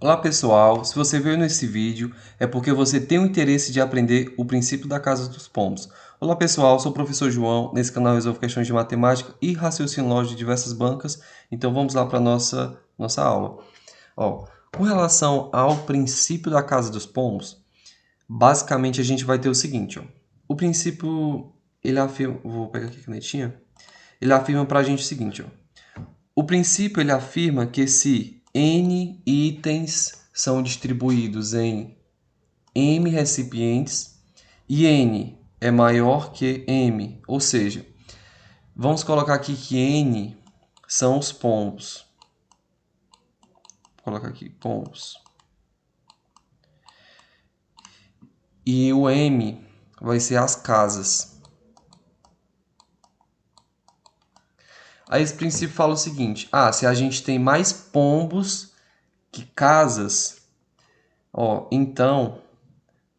Olá pessoal, se você veio nesse vídeo é porque você tem o interesse de aprender o princípio da casa dos pombos. Olá pessoal, sou o professor João, nesse canal eu resolvo questões de matemática e raciocínio lógico de diversas bancas, então vamos lá para a nossa aula. Com relação ao princípio da casa dos pombos, basicamente a gente vai ter o seguinte, o princípio, ele afirma, vou pegar aqui a canetinha, ele afirma para a gente o seguinte, o princípio ele afirma que se N itens são distribuídos em M recipientes e N é maior que M, ou seja, vamos colocar aqui que N são os pombos. Vou colocar aqui pombos. E o M vai ser as casas. Aí esse princípio fala o seguinte, se a gente tem mais pombos que casas, então,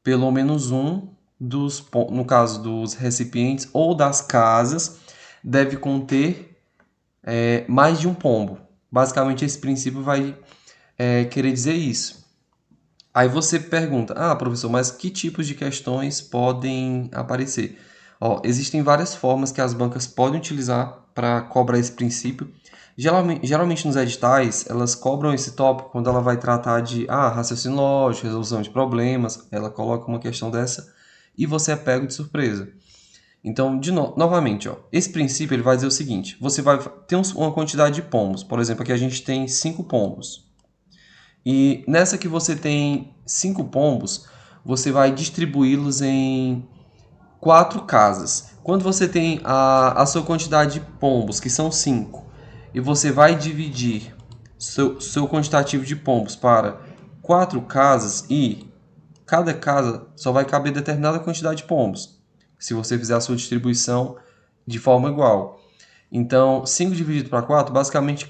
pelo menos um dos, no caso dos recipientes ou das casas, deve conter mais de um pombo. Basicamente, esse princípio vai querer dizer isso. Aí você pergunta, professor, mas que tipos de questões podem aparecer? Existem várias formas que as bancas podem utilizar para cobrar esse princípio. Geralmente nos editais, elas cobram esse tópico quando ela vai tratar de raciocínio lógico, resolução de problemas, ela coloca uma questão dessa e você é pego de surpresa. Então, novamente, esse princípio ele vai dizer o seguinte, você vai ter uma quantidade de pombos, por exemplo, aqui a gente tem 5 pombos. E nessa que você tem 5 pombos, você vai distribuí-los em 4 casas. Quando você tem a sua quantidade de pombos, que são 5, e você vai dividir seu quantitativo de pombos para 4 casas e cada casa só vai caber determinada quantidade de pombos, se você fizer a sua distribuição de forma igual. Então, 5 dividido para 4, basicamente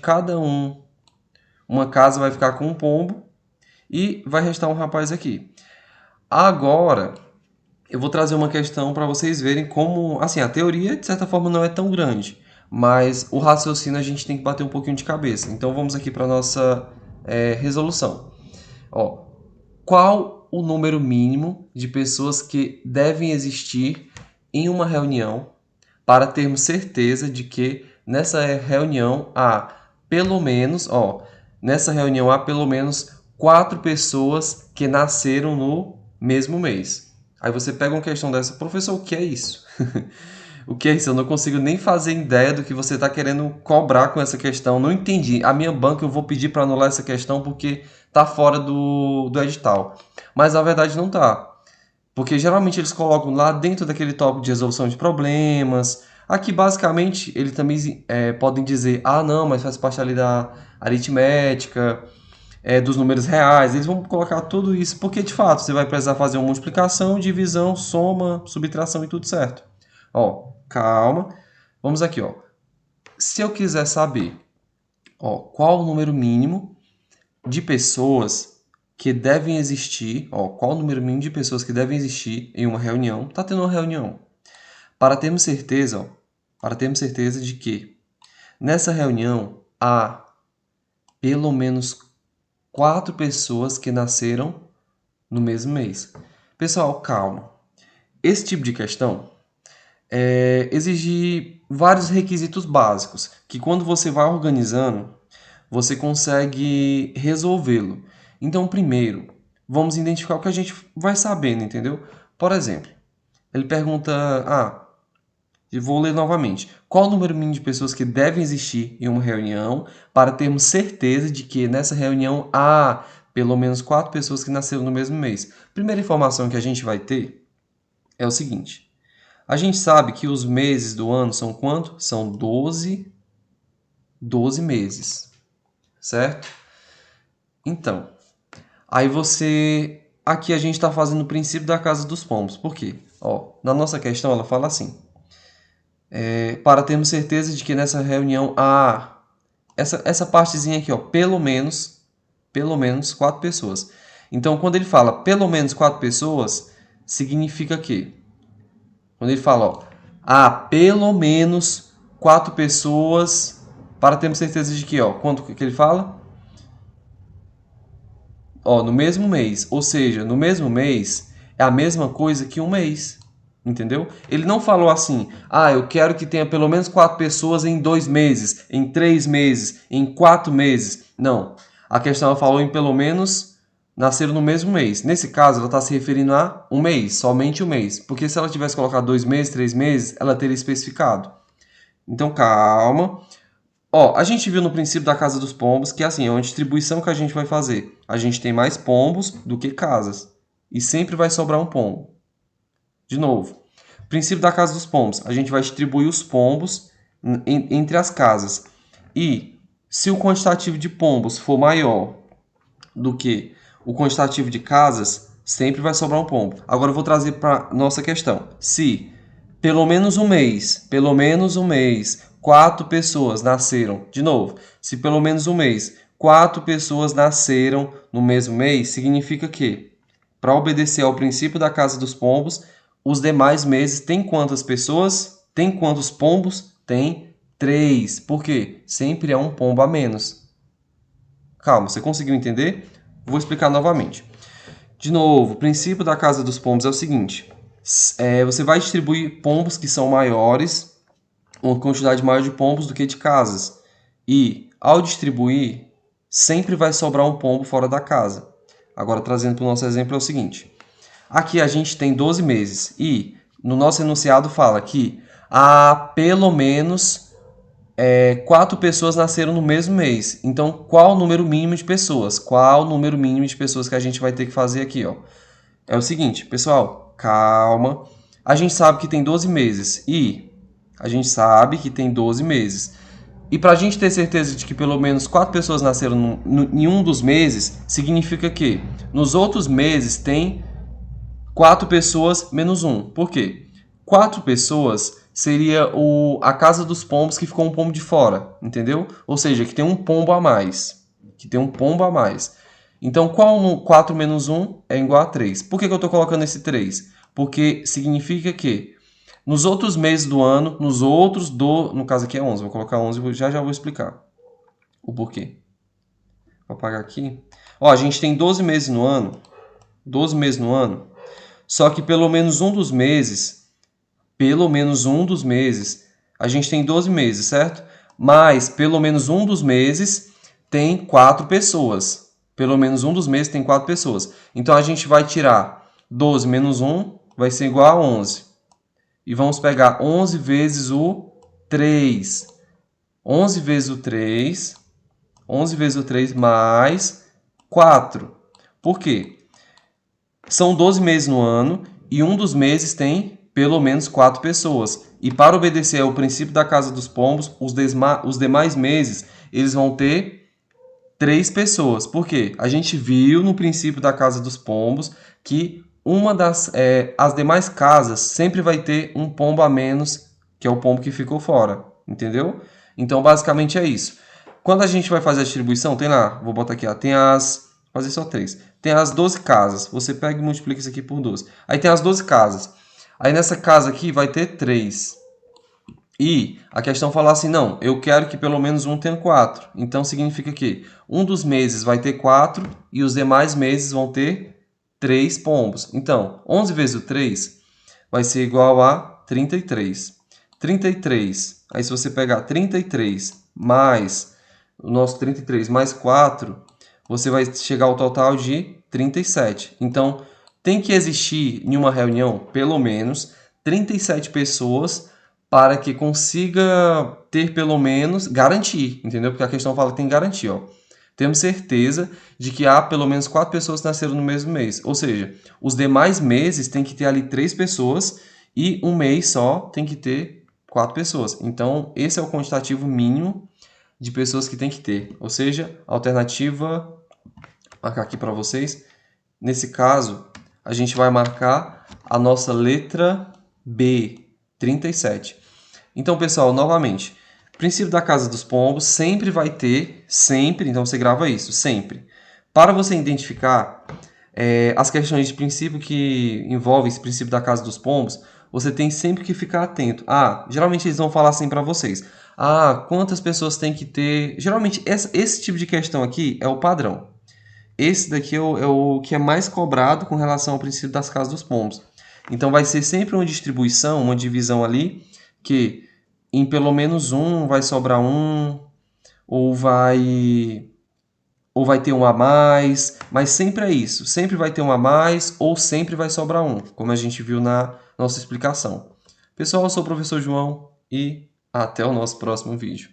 uma casa vai ficar com um pombo e vai restar um rapaz aqui. Agora, eu vou trazer uma questão para vocês verem como, assim, a teoria de certa forma não é tão grande, mas o raciocínio a gente tem que bater um pouquinho de cabeça. Então vamos aqui para a nossa resolução. Qual o número mínimo de pessoas que devem existir em uma reunião para termos certeza de que nessa reunião há pelo menos 4 pessoas que nasceram no mesmo mês. Aí você pega uma questão dessa, professor, o que é isso? O que é isso? Eu não consigo nem fazer ideia do que você está querendo cobrar com essa questão. Não entendi. A minha banca eu vou pedir para anular essa questão porque está fora do edital. Mas na verdade não está. Porque geralmente eles colocam lá dentro daquele tópico de resolução de problemas. Aqui basicamente eles também podem dizer, não, mas faz parte ali da aritmética, dos números reais. Eles vão colocar tudo isso porque de fato você vai precisar fazer uma multiplicação, divisão, soma, subtração e tudo certo. Calma. Vamos aqui, Se eu quiser saber, qual o número mínimo de pessoas que devem existir, qual o número mínimo de pessoas que devem existir em uma reunião, tá tendo uma reunião, para termos certeza de que nessa reunião há pelo menos 4 pessoas que nasceram no mesmo mês. Pessoal, calma. Esse tipo de questão exige vários requisitos básicos, que quando você vai organizando, você consegue resolvê-lo. Então, primeiro, vamos identificar o que a gente vai sabendo, entendeu? Por exemplo, ele pergunta, eu vou ler novamente. Qual o número mínimo de pessoas que devem existir em uma reunião para termos certeza de que nessa reunião há pelo menos 4 pessoas que nasceram no mesmo mês? Primeira informação que a gente vai ter é o seguinte. A gente sabe que os meses do ano são quanto? São 12 meses, certo? Então, aí aqui a gente está fazendo o princípio da casa dos pombos. Por quê? Na nossa questão ela fala assim. Para termos certeza de que nessa reunião há essa partezinha aqui, pelo menos 4 pessoas. Então, quando ele fala pelo menos 4 pessoas, significa que, quando ele fala, pelo menos 4 pessoas, para termos certeza de que, quanto que ele fala? No mesmo mês. Ou seja, no mesmo mês é a mesma coisa que um mês. Entendeu? Ele não falou assim, eu quero que tenha pelo menos 4 pessoas em 2 meses, em 3 meses, em 4 meses. Não. A questão ela falou em pelo menos nasceram no mesmo mês. Nesse caso, ela está se referindo a um mês, somente um mês. Porque se ela tivesse colocado 2 meses, 3 meses, ela teria especificado. Então, calma. A gente viu no princípio da casa dos pombos que assim, é uma distribuição que a gente vai fazer. A gente tem mais pombos do que casas. E sempre vai sobrar um pombo. De novo, princípio da casa dos pombos. A gente vai distribuir os pombos entre as casas. E se o quantitativo de pombos for maior do que o quantitativo de casas, sempre vai sobrar um pombo. Agora eu vou trazer para nossa questão. Se pelo menos um mês, 4 pessoas nasceram. De novo, se pelo menos um mês, 4 pessoas nasceram no mesmo mês, significa que, para obedecer ao princípio da casa dos pombos, os demais meses tem quantas pessoas? Tem quantos pombos? Tem 3. Por quê? Sempre é um pombo a menos. Calma, você conseguiu entender? Vou explicar novamente. De novo, o princípio da casa dos pombos é o seguinte. Você vai distribuir pombos que são maiores, uma quantidade maior de pombos do que de casas. E, ao distribuir, sempre vai sobrar um pombo fora da casa. Agora, trazendo para o nosso exemplo, é o seguinte. Aqui a gente tem 12 meses e no nosso enunciado fala que há pelo menos 4 pessoas nasceram no mesmo mês. Então, qual o número mínimo de pessoas? Qual o número mínimo de pessoas que a gente vai ter que fazer aqui? É o seguinte, pessoal, calma. A gente sabe que tem 12 meses e E para a gente ter certeza de que pelo menos 4 pessoas nasceram em um dos meses, significa que nos outros meses tem 4 pessoas menos 1. Por quê? 4 pessoas seria a casa dos pombos que ficou um pombo de fora, entendeu? Ou seja, que tem um pombo a mais. Então, qual 4 menos 1 é igual a 3? Por que eu estou colocando esse 3? Porque significa que nos outros meses do ano, no caso aqui é 11, vou colocar 11 e já vou explicar o porquê. Vou apagar aqui. A gente tem 12 meses no ano, só que pelo menos um dos meses, a gente tem 12 meses, certo? Mas pelo menos um dos meses tem 4 pessoas. Então a gente vai tirar 12 menos 1, vai ser igual a 11. E vamos pegar 11 vezes o 3. 11 vezes o 3 mais 4. Por quê? São 12 meses no ano e um dos meses tem pelo menos 4 pessoas. E para obedecer ao princípio da casa dos pombos, os demais meses eles vão ter 3 pessoas. Por quê? A gente viu no princípio da casa dos pombos que as demais casas sempre vai ter um pombo a menos, que é o pombo que ficou fora. Entendeu? Então, basicamente é isso. Quando a gente vai fazer a distribuição, tem lá, vou botar aqui, fazer só 3. Tem as 12 casas. Você pega e multiplica isso aqui por 12. Aí tem as 12 casas. Aí nessa casa aqui vai ter 3. E a questão fala assim, não, eu quero que pelo menos um tenha 4. Então significa que um dos meses vai ter 4 e os demais meses vão ter 3 pombos. Então, 11 vezes o 3 vai ser igual a 33. 33. Aí se você pegar 33 mais o nosso 33 mais 4, você vai chegar ao total de 37. Então, tem que existir em uma reunião pelo menos 37 pessoas para que consiga ter pelo menos garantir, entendeu? Porque a questão fala que tem que garantir, Temos certeza de que há pelo menos 4 pessoas que nasceram no mesmo mês. Ou seja, os demais meses tem que ter ali 3 pessoas e um mês só tem que ter 4 pessoas. Então, esse é o quantitativo mínimo de pessoas que tem que ter. Ou seja, alternativa, vou marcar aqui para vocês. Nesse caso, a gente vai marcar a nossa letra B, 37. Então, pessoal, novamente, princípio da casa dos pombos sempre vai ter, então você grava isso, sempre. Para você identificar, As questões de princípio que envolvem esse princípio da casa dos pombos, você tem sempre que ficar atento. Geralmente eles vão falar assim para vocês. Quantas pessoas tem que ter... Geralmente esse tipo de questão aqui é o padrão. Esse daqui é o que é mais cobrado com relação ao princípio das casas dos pombos. Então vai ser sempre uma distribuição, uma divisão ali, que em pelo menos um vai sobrar um, ou vai ter um a mais, mas sempre é isso. Sempre vai ter um a mais ou sempre vai sobrar um, como a gente viu na nossa explicação. Pessoal, eu sou o professor João e até o nosso próximo vídeo.